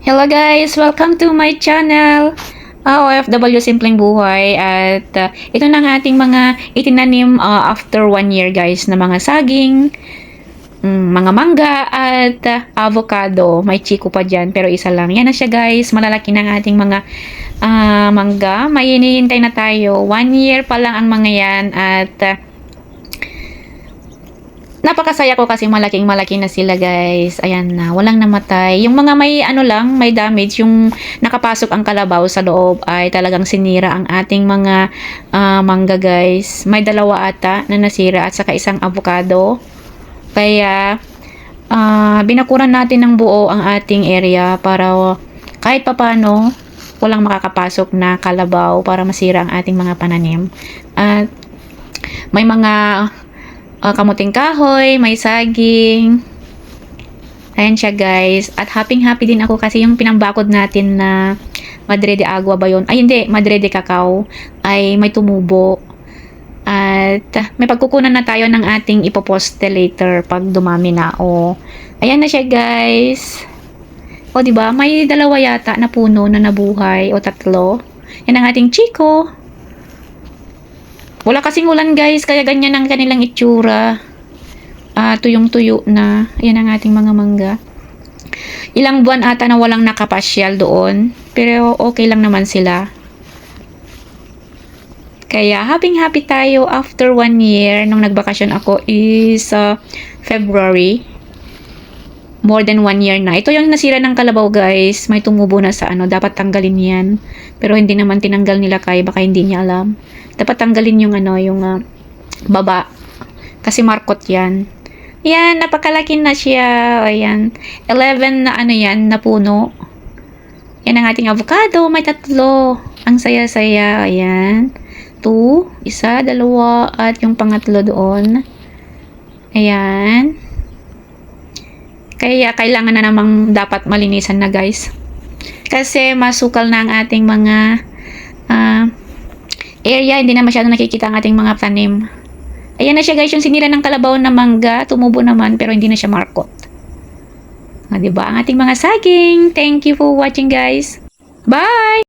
Hello guys! Welcome to my channel! OFW Simpleng Buhay at ito na ang ating mga itinanim after 1 year guys na mga saging, mga mangga at avocado. May chiko pa dyan pero isa lang. Yan na siya guys. Malalaki na ang ating mga mangga. May hinihintay na tayo. 1 year pa lang ang mga yan at napakasaya ko kasi malaki na sila guys. Ayan na, walang namatay. Yung mga may may damage, yung nakapasok ang kalabaw sa loob ay talagang sinira ang ating mga mangga guys. May 2 ata na nasira at saka isang avocado. Kaya binakuran natin ng buo ang ating area para kahit papano walang makakapasok na kalabaw para masira ang ating mga pananim. At may mga kamuting kahoy, may saging. Ayan siya guys. At happy din ako kasi yung pinambakod natin na Madre de Agua ba yun? Ay hindi, Madre de Cacao ay may tumubo. At may pagkukunan na tayo ng ating ipoposte later pag dumami na. Ayan na siya guys. Diba? May 2 yata na puno na nabuhay o 3. Yan ang ating chiko. Wala kasing ulan guys, kaya ganyan ang kanilang itsura. Tuyong-tuyo na. Ayan ang ating mga mangga. Ilang buwan ata na walang nakapasyal doon. Pero okay lang naman sila. Kaya happy tayo after 1 year. Nung nagbakasyon ako is February. More than 1 year na. Ito yung nasira ng kalabaw guys. May tumubo na sa dapat tanggalin yan. Pero hindi naman tinanggal nila kaya baka hindi niya alam. Dapat tanggalin yung yung baba. Kasi markot yan. Yan, napakalaki na siya. Ayan. 11 na yan, na puno. Yan ang ating avocado. May 3. Ang saya-saya. Ayan. 2, 1, 2, at yung pangatlo doon. Ayan. Kaya kailangan na namang dapat malinisan na guys. Kasi masukal na ang ating mga area, hindi na masyado nakikita ang ating mga tanim. Ayan na siya guys, yung sinira ng kalabaw na mangga, tumubo naman pero hindi na siya markot. Diba? Ang ating mga saging. Thank you for watching guys. Bye!